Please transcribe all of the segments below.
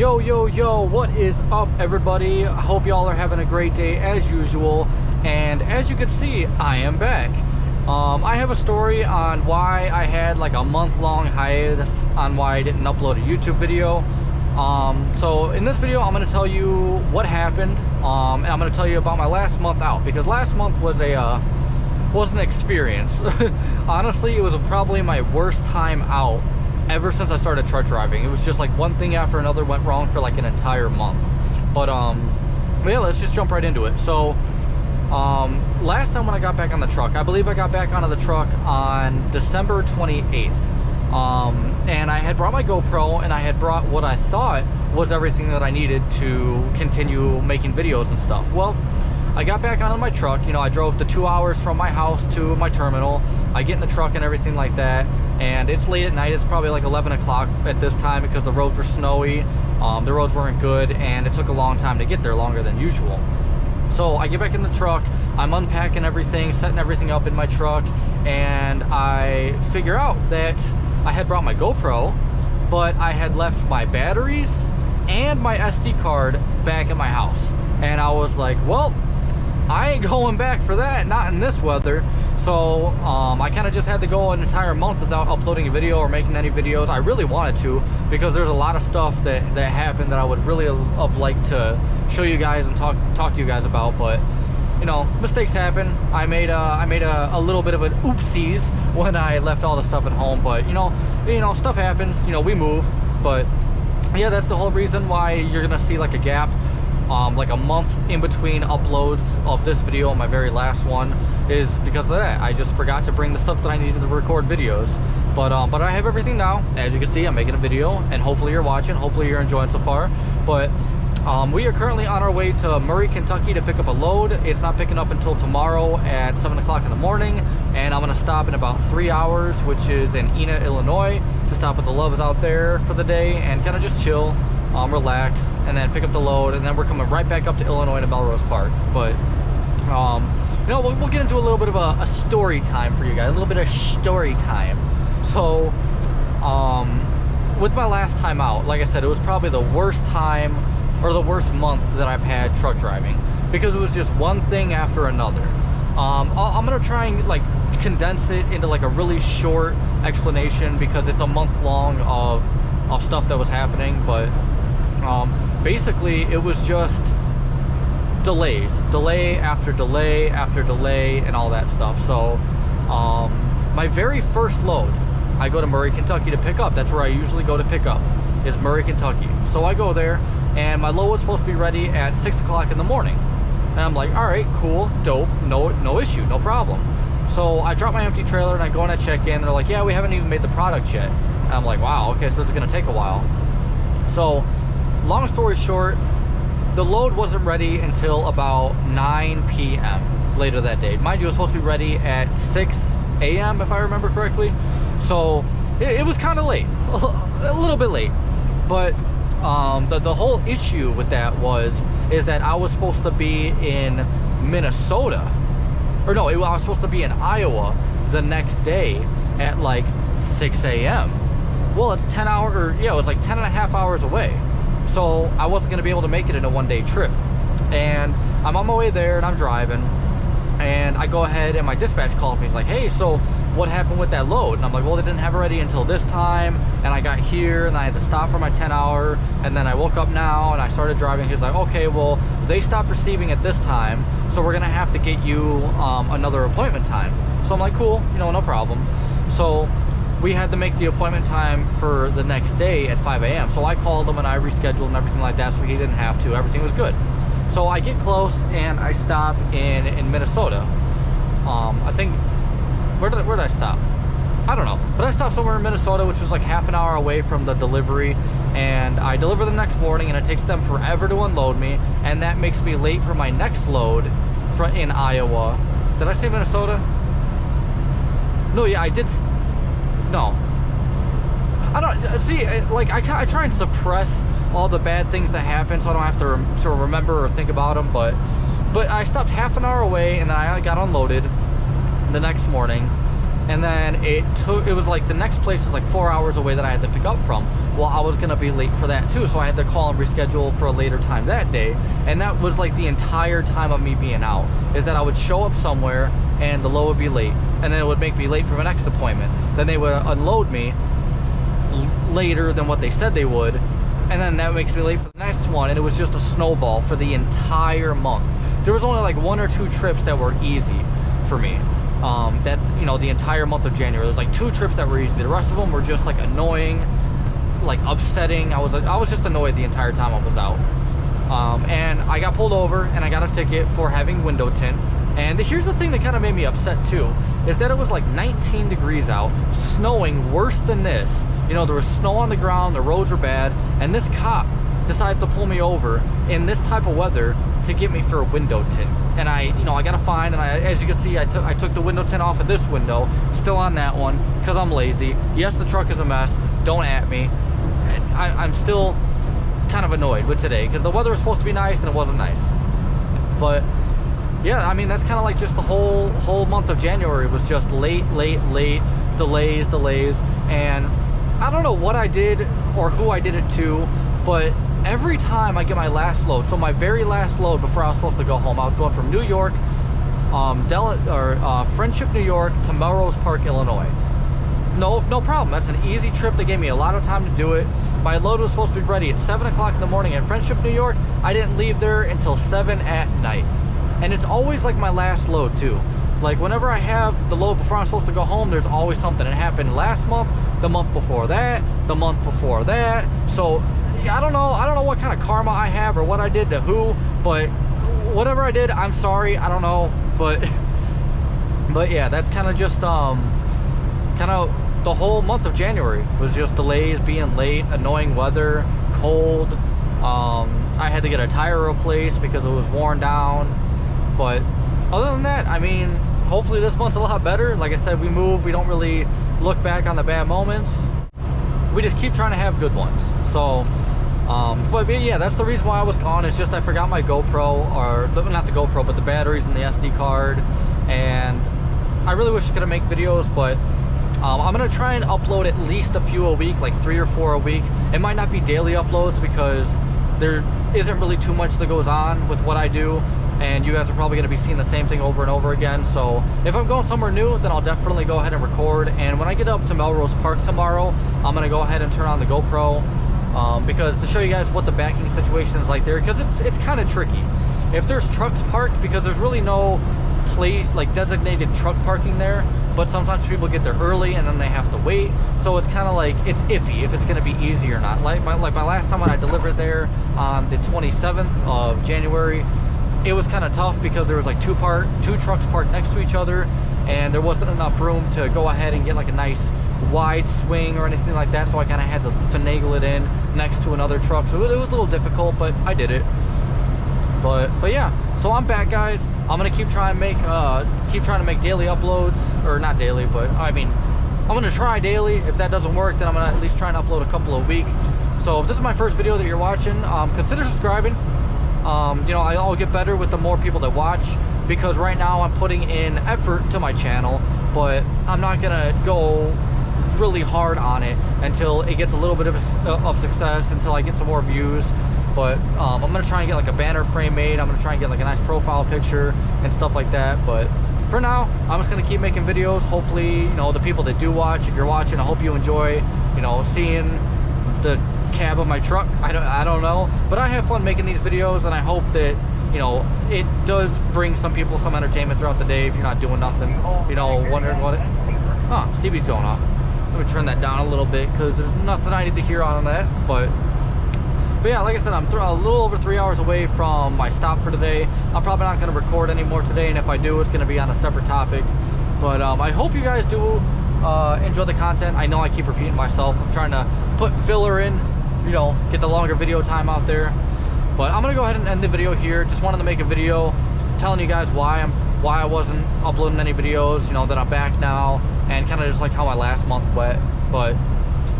Yo, what is up, everybody? I hope y'all are having a great day as usual. And as you can see, I am back. I have a story on why I had like a month-long hiatus on why I didn't upload a YouTube video. So in this video, I'm going to tell you what happened, and I'm going to tell you about my last month out, because last month was an experience. Honestly, it was probably my worst time out ever since I started truck driving. It was just like one thing after another went wrong for like an entire month. But yeah, let's just jump right into it. So last time when I got back on the truck, I believe I got back onto the truck on December 28th. And I had brought my GoPro, and I had brought what I thought was everything that I needed to continue making videos and stuff. Well, I got back onto my truck. You know, I drove the 2 hours from my house to my terminal. I get in the truck and everything like that, and it's late at night. It's probably like 11 o'clock at this time because the roads were snowy, the roads weren't good, and it took a long time to get there, longer than usual. So I get back in the truck, I'm unpacking everything, setting everything up in my truck, and I figure out that I had brought my GoPro, but I had left my batteries and my SD card back at my house. And I was like, well, I ain't going back for that, not in this weather. So I kind of just had to go an entire month without uploading a video or making any videos. I really wanted to, because there's a lot of stuff that happened that I would really have liked to show you guys and talk to you guys about. But you know, mistakes happen. I made a little bit of an oopsies when I left all the stuff at home. But you know, stuff happens. You know, we move. But yeah, that's the whole reason why you're gonna see like a gap. Like a month in between uploads of this video and my very last one, is because of that. I just forgot to bring the stuff that I needed to record videos. But I have everything now. As you can see, I'm making a video, and hopefully you're watching. Hopefully you're enjoying so far. But we are currently on our way to Murray, Kentucky to pick up a load. It's not picking up until tomorrow at 7 o'clock in the morning, and I'm going to stop in about 3 hours, which is in Ena, Illinois, to stop with the loves out there for the day and kind of just chill, relax, and then pick up the load, and then we're coming right back up to Illinois to Melrose Park. But you know, we'll get into a little bit of a story time for you guys, a little bit of story time. So with my last time out, like I said, it was probably the worst time or the worst month that I've had truck driving, because it was just one thing after another. I'm gonna try and like condense it into like a really short explanation, because it's a month long of stuff that was happening. But basically it was just delay after delay after delay and all that stuff. So my very first load, I go to Murray, Kentucky to pick up. That's where I usually go to pick up, is Murray, Kentucky. So I go there, and my load was supposed to be ready at 6 o'clock in the morning. And I'm like, all right, cool, dope, no issue, no problem. So I drop my empty trailer and I go in and check in. They're like, yeah, we haven't even made the product yet. And I'm like, wow, okay, so this is gonna take a while. So long story short, the load wasn't ready until about 9 p.m. later that day. Mind you, it was supposed to be ready at 6 a.m. if I remember correctly. So it was kind of late, a little bit late. But the whole issue with that is that I was supposed to be in Minnesota, or no, I was supposed to be in Iowa the next day at like 6 a.m. Well, it's 10 hours, or yeah, it was like 10 and a half hours away. So I wasn't gonna be able to make it in a one-day trip. And I'm on my way there, and I'm driving, and I go ahead, and my dispatch calls me. He's like, hey, so what happened with that load? And I'm like, well, they didn't have it ready until this time, and I got here, and I had to stop for my 10 hour, and then I woke up now, and I started driving. He's like, okay, well, they stopped receiving at this time, so we're gonna have to get you another appointment time. So I'm like, cool, you know, no problem. So we had to make the appointment time for the next day at 5 a.m. So I called him, and I rescheduled and everything like that, so he didn't have to. Everything was good. So I get close, and I stop in Minnesota. I think, where did I stop? I don't know, but I stopped somewhere in Minnesota, which was like half an hour away from the delivery, and I deliver the next morning, and it takes them forever to unload me, and that makes me late for my next load in Iowa. Did I say Minnesota? No, yeah, I did. No, I don't see. Like I try and suppress all the bad things that happen, so I don't have to remember or think about them. But I stopped half an hour away, and then I got unloaded the next morning, and then it was like the next place was like 4 hours away that I had to pick up from. Well, I was gonna be late for that too, so I had to call and reschedule for a later time that day. And that was like the entire time of me being out, is that I would show up somewhere and the load would be late, and then it would make me late for my next appointment. Then they would unload me later than what they said they would, and then that makes me late for the next one, and it was just a snowball for the entire month. There was only like 1 or 2 trips that were easy for me. That, you know, the entire month of January, there's like 2 trips that were easy. The rest of them were just like annoying, like upsetting. I was just annoyed the entire time I was out. And I got pulled over and I got a ticket for having window tint. And here's the thing that kind of made me upset too, is that it was like 19 degrees out, snowing worse than this. You know, there was snow on the ground, the roads were bad, and this cop decided to pull me over in this type of weather to get me for a window tint. And I got a fine, and as you can see, I took the window tint off of this window, still on that one, because I'm lazy. Yes, the truck is a mess, don't at me. I'm still kind of annoyed with today, because the weather was supposed to be nice, and it wasn't nice. But yeah, I mean, that's kind of like just the whole month of January was just late, delays, and I don't know what I did or who I did it to, but every time I get my last load, so my very last load before I was supposed to go home, I was going from New York, Friendship, New York to Melrose Park, Illinois. No problem. That's an easy trip. They gave me a lot of time to do it. My load was supposed to be ready at 7 o'clock in the morning at Friendship, New York. I didn't leave there until 7 at night. And it's always like my last load too. Like whenever I have the load before I'm supposed to go home, there's always something. It happened last month, the month before that, the month before that. So I don't know what kind of karma I have or what I did to who, but whatever I did, I'm sorry. I don't know, but yeah, that's kind of just the whole month of January was just delays, being late, annoying weather, cold. I had to get a tire replaced because it was worn down. But other than that, I mean, hopefully this month's a lot better. Like I said, we move, we don't really look back on the bad moments. We just keep trying to have good ones. So, but yeah, that's the reason why I was gone. It's just I forgot my GoPro, or not the GoPro, but the batteries and the SD card. And I really wish I could make videos, but I'm gonna try and upload at least a few a week, like 3 or 4 a week. It might not be daily uploads because there isn't really too much that goes on with what I do, and you guys are probably going to be seeing the same thing over and over again. So if I'm going somewhere new, then I'll definitely go ahead and record. And when I get up to Melrose Park tomorrow, I'm going to go ahead and turn on the GoPro, because to show you guys what the backing situation is like there, because it's kind of tricky. If there's trucks parked, because there's really no place like designated truck parking there, but sometimes people get there early and then they have to wait, so it's kind of like it's iffy if it's going to be easy or not. Like my last time when I delivered there on the 27th of January, it was kind of tough because there was like two trucks parked next to each other, and there wasn't enough room to go ahead and get like a nice wide swing or anything like that, so I kind of had to finagle it in next to another truck. So it was a little difficult, but I did it. But yeah, so I'm back, guys. I'm gonna keep trying to make daily uploads, or not daily, but I mean, I'm gonna try daily. If that doesn't work, then I'm gonna at least try and upload a couple a week. So if this is my first video that you're watching, consider subscribing. You know, I'll get better with the more people that watch, because right now I'm putting in effort to my channel, but I'm not gonna go really hard on it until it gets a little bit of success, until I get some more views. But I'm gonna try and get like a banner frame made. I'm gonna try and get like a nice profile picture and stuff like that. But for now, I'm just gonna keep making videos. Hopefully, you know, the people that do watch, if you're watching, I hope you enjoy, you know, seeing the cab of my truck. I don't know, but I have fun making these videos, and I hope that, you know, it does bring some people some entertainment throughout the day if you're not doing nothing, you know, wondering what it... Oh, CB's going off. Let me turn that down a little bit because there's nothing I need to hear on that. But yeah, like I said, I'm a little over 3 hours away from my stop for today. I'm probably not going to record anymore today, and if I do, it's going to be on a separate topic. But I hope you guys do enjoy the content. I know I keep repeating myself. I'm trying to put filler in, you know, get the longer video time out there. But I'm going to go ahead and end the video here. Just wanted to make a video telling you guys why I wasn't uploading any videos, you know, that I'm back now, and kind of just like how my last month went. But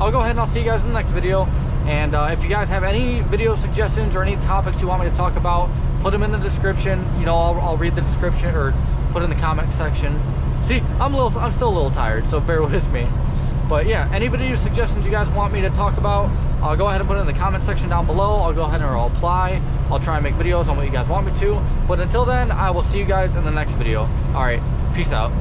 I'll go ahead and I'll see you guys in the next video. And if you guys have any video suggestions or any topics you want me to talk about, put them in the description. You know, I'll read the description, or put in the comment section. See, I'm still a little tired, so bear with me. But yeah, any video suggestions you guys want me to talk about, I'll go ahead and put it in the comment section down below. I'll go ahead and reply. I'll try and make videos on what you guys want me to. But until then, I will see you guys in the next video. All right, peace out.